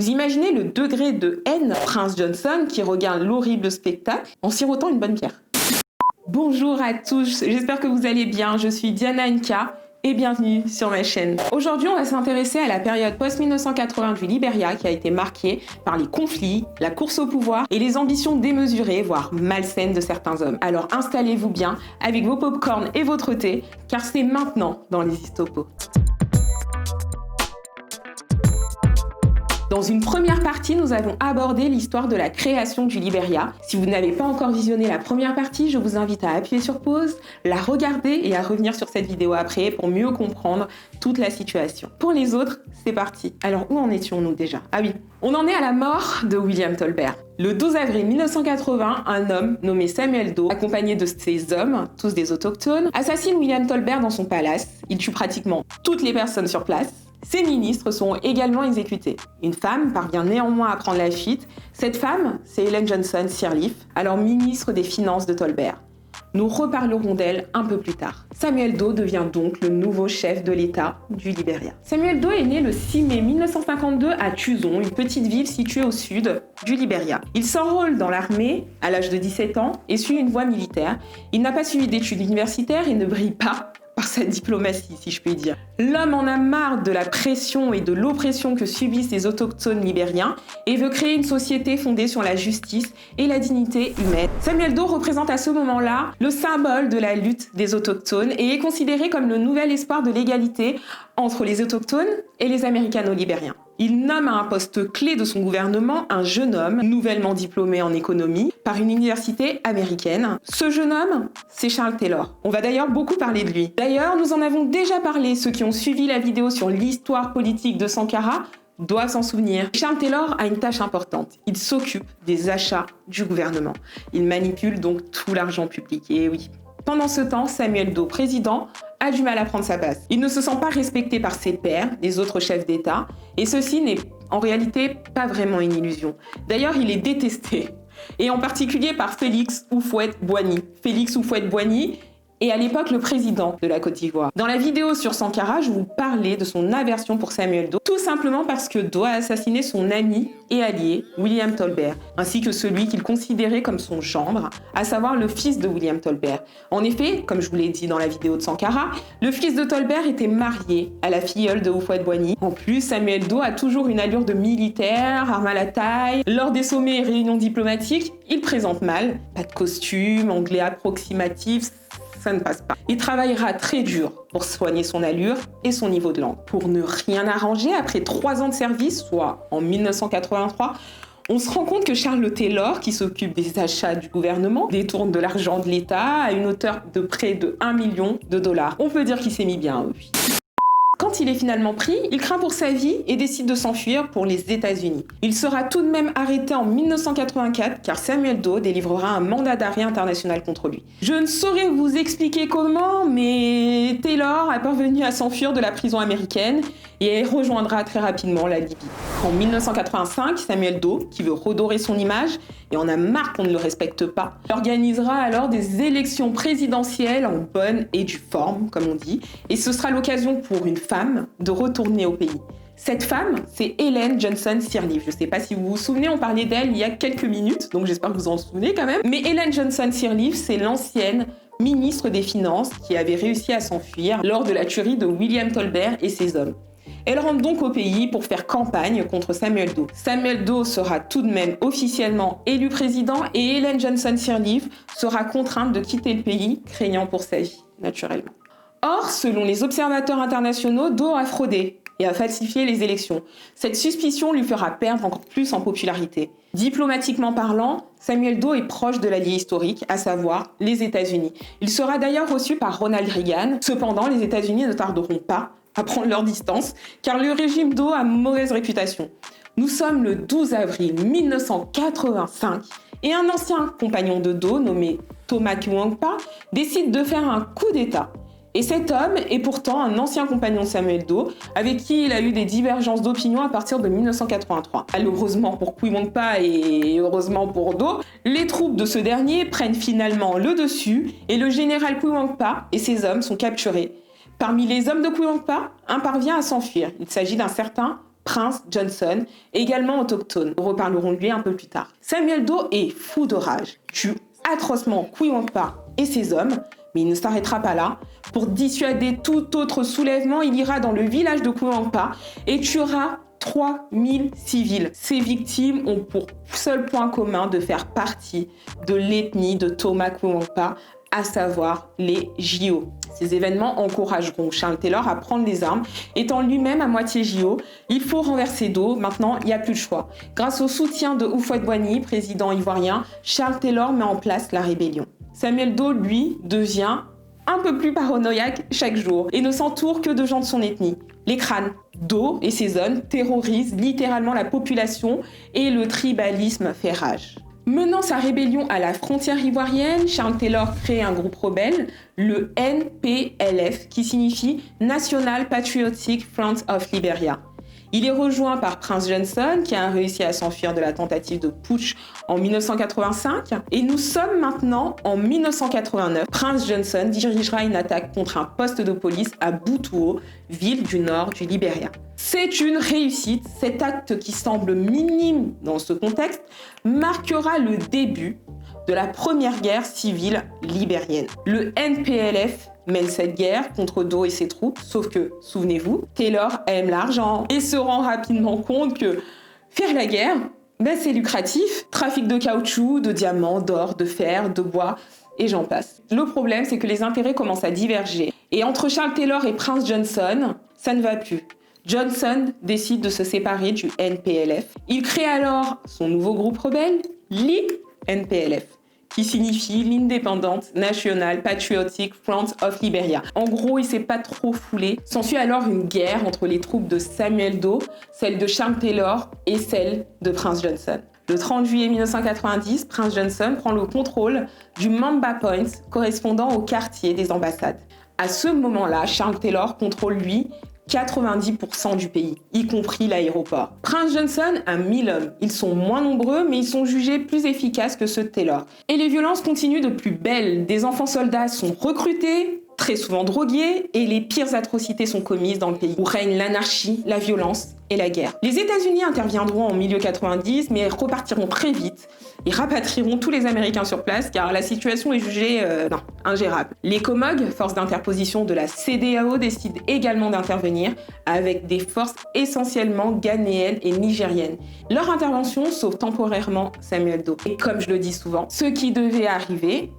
Vous imaginez le degré de haine Prince Johnson qui regarde l'horrible spectacle en sirotant une bonne bière. Bonjour à tous, j'espère que vous allez bien, je suis Diana Nka et bienvenue sur ma chaîne. Aujourd'hui, on va s'intéresser à la période post-1980 du Libéria qui a été marquée par les conflits, la course au pouvoir et les ambitions démesurées, voire malsaines de certains hommes. Alors installez-vous bien avec vos pop-corn et votre thé, car c'est maintenant dans les Histopos. Dans une première partie, nous avons abordé l'histoire de la création du Libéria. Si vous n'avez pas encore visionné la première partie, je vous invite à appuyer sur pause, la regarder et à revenir sur cette vidéo après pour mieux comprendre toute la situation. Pour les autres, c'est parti. Alors où en étions-nous déjà? Ah oui, on en est à la mort de William Tolbert. Le 12 avril 1980, un homme nommé Samuel Doe, accompagné de ses hommes, tous des autochtones, assassine William Tolbert dans son palace. Il tue pratiquement toutes les personnes sur place. Ses ministres sont également exécutés. Une femme parvient néanmoins à prendre la fuite. Cette femme, c'est Ellen Johnson Sirleaf, alors ministre des Finances de Tolbert. Nous reparlerons d'elle un peu plus tard. Samuel Doe devient donc le nouveau chef de l'État du Libéria. Samuel Doe est né le 6 mai 1952 à Tucson, une petite ville située au sud du Libéria. Il s'enrôle dans l'armée à l'âge de 17 ans et suit une voie militaire. Il n'a pas suivi d'études universitaires et ne brille pas par sa diplomatie, si je puis dire. L'homme en a marre de la pression et de l'oppression que subissent les autochtones libériens et veut créer une société fondée sur la justice et la dignité humaine. Samuel Doe représente à ce moment-là le symbole de la lutte des autochtones et est considéré comme le nouvel espoir de l'égalité entre les autochtones et les américano-libériens. Il nomme à un poste clé de son gouvernement un jeune homme, nouvellement diplômé en économie, par une université américaine. Ce jeune homme, c'est Charles Taylor. On va d'ailleurs beaucoup parler de lui. D'ailleurs, nous en avons déjà parlé, ceux qui ont suivi la vidéo sur l'histoire politique de Sankara doivent s'en souvenir. Charles Taylor a une tâche importante. Il s'occupe des achats du gouvernement. Il manipule donc tout l'argent public. Et oui. Pendant ce temps, Samuel Doe, président, a du mal à prendre sa place. Il ne se sent pas respecté par ses pairs, les autres chefs d'État, et ceci n'est en réalité pas vraiment une illusion. D'ailleurs, il est détesté, et en particulier par Félix Houphouët-Boigny. Félix Houphouët-Boigny est à l'époque le président de la Côte d'Ivoire. Dans la vidéo sur Sankara, je vous parlais de son aversion pour Samuel Doe, tout simplement parce que Doe a assassiné son ami et allié, William Tolbert, ainsi que celui qu'il considérait comme son gendre, à savoir le fils de William Tolbert. En effet, comme je vous l'ai dit dans la vidéo de Sankara, le fils de Tolbert était marié à la filleule de Houphouët-Boigny. En plus, Samuel Doe a toujours une allure de militaire, arme à la taille. Lors des sommets et réunions diplomatiques, il présente mal. Pas de costume, anglais approximatif, ça ne passe pas. Il travaillera très dur pour soigner son allure et son niveau de langue. Pour ne rien arranger, après 3 ans de service, soit en 1983, on se rend compte que Charles Taylor, qui s'occupe des achats du gouvernement, détourne de l'argent de l'État à une hauteur de près de 1 million de dollars. On peut dire qu'il s'est mis bien, oui. Quand il est finalement pris, il craint pour sa vie et décide de s'enfuir pour les États-Unis. Il sera tout de même arrêté en 1984 car Samuel Doe délivrera un mandat d'arrêt international contre lui. Je ne saurais vous expliquer comment, mais Taylor est parvenu à s'enfuir de la prison américaine et rejoindra très rapidement la Libye. En 1985, Samuel Doe, qui veut redorer son image et en a marre qu'on ne le respecte pas, organisera alors des élections présidentielles en bonne et due forme, comme on dit, et ce sera l'occasion pour une femme de retourner au pays. Cette femme, c'est Ellen Johnson Sirleaf. Je ne sais pas si vous vous souvenez, on parlait d'elle il y a quelques minutes, donc j'espère que vous en souvenez quand même. Mais Ellen Johnson Sirleaf, c'est l'ancienne ministre des Finances qui avait réussi à s'enfuir lors de la tuerie de William Tolbert et ses hommes. Elle rentre donc au pays pour faire campagne contre Samuel Doe. Samuel Doe sera tout de même officiellement élu président et Ellen Johnson Sirleaf sera contrainte de quitter le pays, craignant pour sa vie, naturellement. Or, selon les observateurs internationaux, Doe a fraudé et a falsifié les élections. Cette suspicion lui fera perdre encore plus en popularité. Diplomatiquement parlant, Samuel Doe est proche de l'allié historique, à savoir les États-Unis. Il sera d'ailleurs reçu par Ronald Reagan. Cependant, les États-Unis ne tarderont pas à prendre leur distance, car le régime Doe a mauvaise réputation. Nous sommes le 12 avril 1985 et un ancien compagnon de Doe, nommé Thomas Kuangpa, décide de faire un coup d'État. Et cet homme est pourtant un ancien compagnon de Samuel Doe, avec qui il a eu des divergences d'opinion à partir de 1983. Malheureusement pour Kuangpa et heureusement pour Doe, les troupes de ce dernier prennent finalement le dessus et le général Kuangpa et ses hommes sont capturés. Parmi les hommes de Kuangpa, un parvient à s'enfuir. Il s'agit d'un certain Prince Johnson, également autochtone. Nous reparlerons de lui un peu plus tard. Samuel Doe est fou de rage, tue atrocement Kuyonpa et ses hommes, mais il ne s'arrêtera pas là. Pour dissuader tout autre soulèvement, il ira dans le village de Kuyonpa et tuera 3000 civils. Ces victimes ont pour seul point commun de faire partie de l'ethnie de Thomas Kuyonpa, à savoir les J.O. Ces événements encourageront Charles Taylor à prendre les armes. Étant lui-même à moitié J.O., il faut renverser Doe. Maintenant, il n'y a plus le choix. Grâce au soutien de Houphouët-Boigny, président ivoirien, Charles Taylor met en place la rébellion. Samuel Doe, lui, devient un peu plus paranoïaque chaque jour et ne s'entoure que de gens de son ethnie. Les crânes. Doe et ses hommes terrorisent littéralement la population et le tribalisme fait rage. Menant sa rébellion à la frontière ivoirienne, Charles Taylor crée un groupe rebelle, le NPLF, qui signifie National Patriotic Front of Liberia. Il est rejoint par Prince Johnson, qui a réussi à s'enfuir de la tentative de putsch en 1985. Et nous sommes maintenant en 1989. Prince Johnson dirigera une attaque contre un poste de police à Butuo, ville du nord du Libéria. C'est une réussite. Cet acte qui semble minime dans ce contexte marquera le début de la première guerre civile libérienne. Le NPLF mène cette guerre contre Doe et ses troupes, sauf que, souvenez-vous, Taylor aime l'argent et se rend rapidement compte que faire la guerre, c'est lucratif. Trafic de caoutchouc, de diamants, d'or, de fer, de bois, et j'en passe. Le problème, c'est que les intérêts commencent à diverger. Et entre Charles Taylor et Prince Johnson, ça ne va plus. Johnson décide de se séparer du NPLF. Il crée alors son nouveau groupe rebelle, l'INPLF, qui signifie l'Independent National Patriotic Front of Liberia. En gros, il s'est pas trop foulé. S'ensuit alors une guerre entre les troupes de Samuel Doe, celle de Charles Taylor et celle de Prince Johnson. Le 30 juillet 1990, Prince Johnson prend le contrôle du Mamba Point, correspondant au quartier des ambassades. À ce moment-là, Charles Taylor contrôle, lui, 90% du pays, y compris l'aéroport. Prince Johnson a 1000 hommes. Ils sont moins nombreux, mais ils sont jugés plus efficaces que ceux de Taylor. Et les violences continuent de plus belle. Des enfants soldats sont recrutés, très souvent drogués, et les pires atrocités sont commises dans le pays, où règne l'anarchie, la violence et la guerre. Les États-Unis interviendront en milieu 90, mais repartiront très vite et rapatrieront tous les Américains sur place, car la situation est jugée ingérable. Les Comog, forces d'interposition de la CEDEAO, décident également d'intervenir avec des forces essentiellement ghanéennes et nigériennes. Leur intervention sauve temporairement Samuel Doe. Et comme je le dis souvent, ce qui devait arriver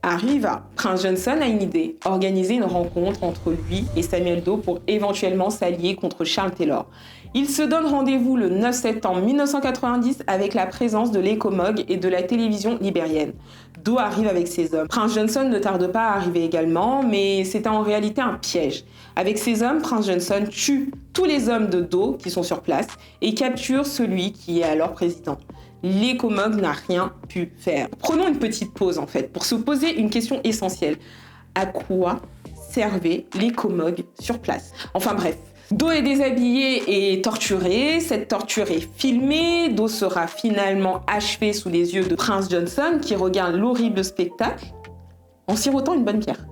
arriva. Prince Johnson a une idée, organiser une rencontre entre lui et Samuel Doe pour éventuellement s'allier contre Charles Taylor. Il se donne rendez-vous le 9 septembre 1990 avec la présence de l'Ecomog et de la télévision libérienne. Doe arrive avec ses hommes. Prince Johnson ne tarde pas à arriver également, mais c'est en réalité un piège. Avec ses hommes, Prince Johnson tue tous les hommes de Doe qui sont sur place et capture celui qui est alors président. L'Ecomog n'a rien pu faire. Prenons une petite pause en fait pour se poser une question essentielle. À quoi servaient l'Ecomog sur place? Enfin bref. Doe est déshabillé et torturé. Cette torture est filmée. Doe sera finalement achevé sous les yeux de Prince Johnson qui regarde l'horrible spectacle en sirotant une bonne bière.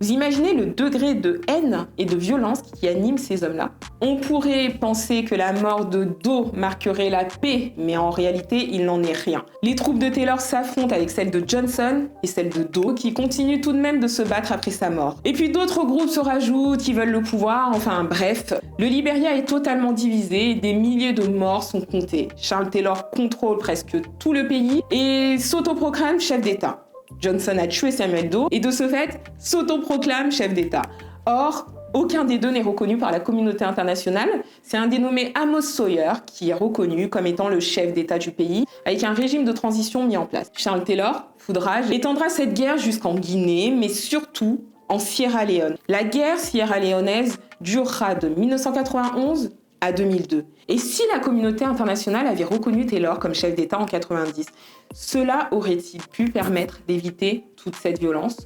Vous imaginez le degré de haine et de violence qui anime ces hommes-là? On pourrait penser que la mort de Doe marquerait la paix, mais en réalité, il n'en est rien. Les troupes de Taylor s'affrontent avec celles de Johnson et celles de Doe, qui continuent tout de même de se battre après sa mort. Et puis d'autres groupes se rajoutent, qui veulent le pouvoir, enfin bref. Le Libéria est totalement divisé et des milliers de morts sont comptés. Charles Taylor contrôle presque tout le pays et s'autoproclame chef d'État. Johnson a tué Samuel Doe et de ce fait s'autoproclame chef d'État. Or, aucun des deux n'est reconnu par la communauté internationale. C'est un dénommé Amos Sawyer qui est reconnu comme étant le chef d'État du pays, avec un régime de transition mis en place. Charles Taylor, fou de rage, étendra cette guerre jusqu'en Guinée, mais surtout en Sierra Leone. La guerre sierra-léonaise durera de 1991 à 2002. Et si la communauté internationale avait reconnu Taylor comme chef d'État en 90, cela aurait-il pu permettre d'éviter toute cette violence?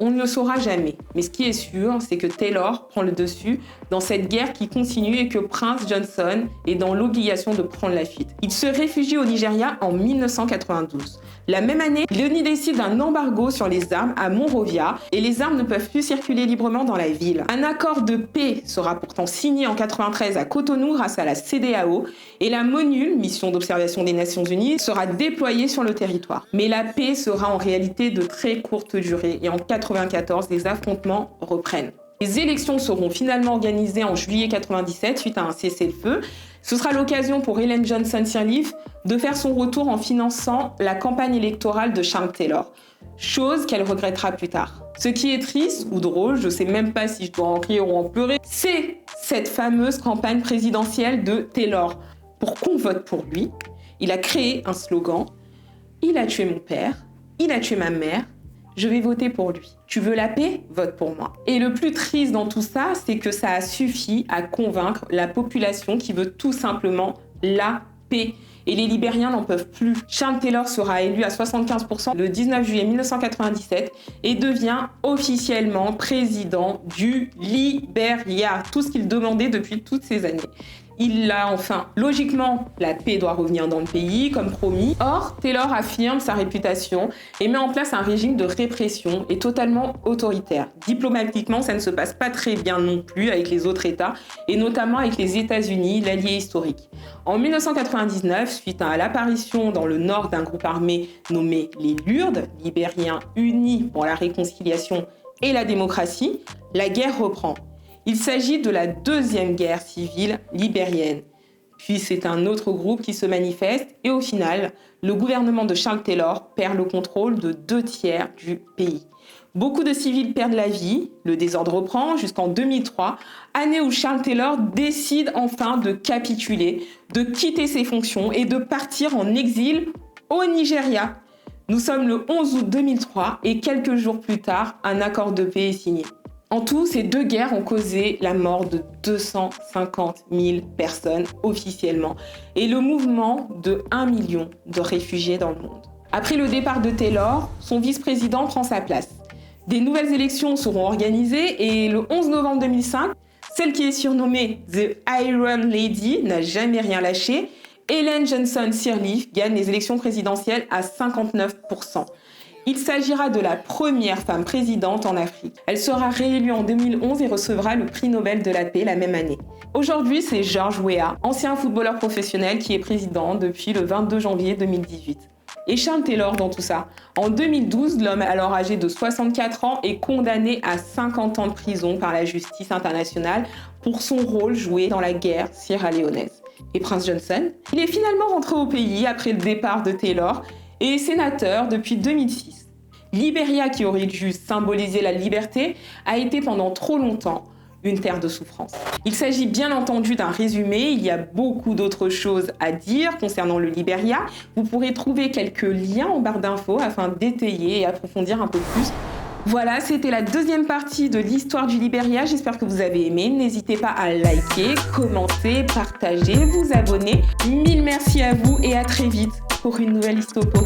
On ne le saura jamais. Mais ce qui est sûr, c'est que Taylor prend le dessus dans cette guerre qui continue et que Prince Johnson est dans l'obligation de prendre la fuite. Il se réfugie au Nigeria en 1992. La même année, Leoni décide d'un embargo sur les armes à Monrovia et les armes ne peuvent plus circuler librement dans la ville. Un accord de paix sera pourtant signé en 1993 à Cotonou grâce à la CEDEAO et la MONUL, mission d'observation des Nations Unies, sera déployée sur le territoire. Mais la paix sera en réalité de très courte durée et en 1994, les affrontements reprennent. Les élections seront finalement organisées en juillet 1997 suite à un cessez-le-feu. Ce sera l'occasion pour Ellen Johnson Sirleaf de faire son retour en finançant la campagne électorale de Charles Taylor, chose qu'elle regrettera plus tard. Ce qui est triste ou drôle, je ne sais même pas si je dois en rire ou en pleurer, c'est cette fameuse campagne présidentielle de Taylor. Pour qu'on vote pour lui, il a créé un slogan « Il a tué mon père, il a tué ma mère, je vais voter pour lui. Tu veux la paix? Vote pour moi. » Et le plus triste dans tout ça, c'est que ça a suffi à convaincre la population qui veut tout simplement la paix. Et les Libériens n'en peuvent plus. Charles Taylor sera élu à 75% le 19 juillet 1997 et devient officiellement président du Libéria, tout ce qu'il demandait depuis toutes ces années. Il l'a enfin. Logiquement, la paix doit revenir dans le pays, comme promis. Or, Taylor affirme sa réputation et met en place un régime de répression et totalement autoritaire. Diplomatiquement, ça ne se passe pas très bien non plus avec les autres États, et notamment avec les États-Unis, l'allié historique. En 1999, suite à l'apparition dans le nord d'un groupe armé nommé les Lourdes, Libériens unis pour la réconciliation et la démocratie, la guerre reprend. Il s'agit de la deuxième guerre civile libérienne. Puis c'est un autre groupe qui se manifeste et au final, le gouvernement de Charles Taylor perd le contrôle de 2/3 du pays. Beaucoup de civils perdent la vie, le désordre reprend jusqu'en 2003, année où Charles Taylor décide enfin de capituler, de quitter ses fonctions et de partir en exil au Nigeria. Nous sommes le 11 août 2003 et quelques jours plus tard, un accord de paix est signé. En tout, ces deux guerres ont causé la mort de 250 000 personnes officiellement et le mouvement de 1 million de réfugiés dans le monde. Après le départ de Taylor, son vice-président prend sa place. Des nouvelles élections seront organisées et le 11 novembre 2005, celle qui est surnommée The Iron Lady n'a jamais rien lâché. Ellen Johnson Sirleaf gagne les élections présidentielles à 59%. Il s'agira de la première femme présidente en Afrique. Elle sera réélue en 2011 et recevra le prix Nobel de la paix la même année. Aujourd'hui, c'est George Weah, ancien footballeur professionnel qui est président depuis le 22 janvier 2018. Et Charles Taylor dans tout ça. En 2012, l'homme alors âgé de 64 ans est condamné à 50 ans de prison par la justice internationale pour son rôle joué dans la guerre sierra-léonaise. Et Prince Johnson, il est finalement rentré au pays après le départ de Taylor et est sénateur depuis 2006. Libéria, qui aurait dû symboliser la liberté, a été pendant trop longtemps une terre de souffrance. Il s'agit bien entendu d'un résumé, il y a beaucoup d'autres choses à dire concernant le Libéria. Vous pourrez trouver quelques liens en barre d'infos afin d'étayer et approfondir un peu plus. Voilà, c'était la deuxième partie de l'histoire du Libéria. J'espère que vous avez aimé. N'hésitez pas à liker, commenter, partager, vous abonner. Mille merci à vous et à très vite pour une nouvelle Histopo.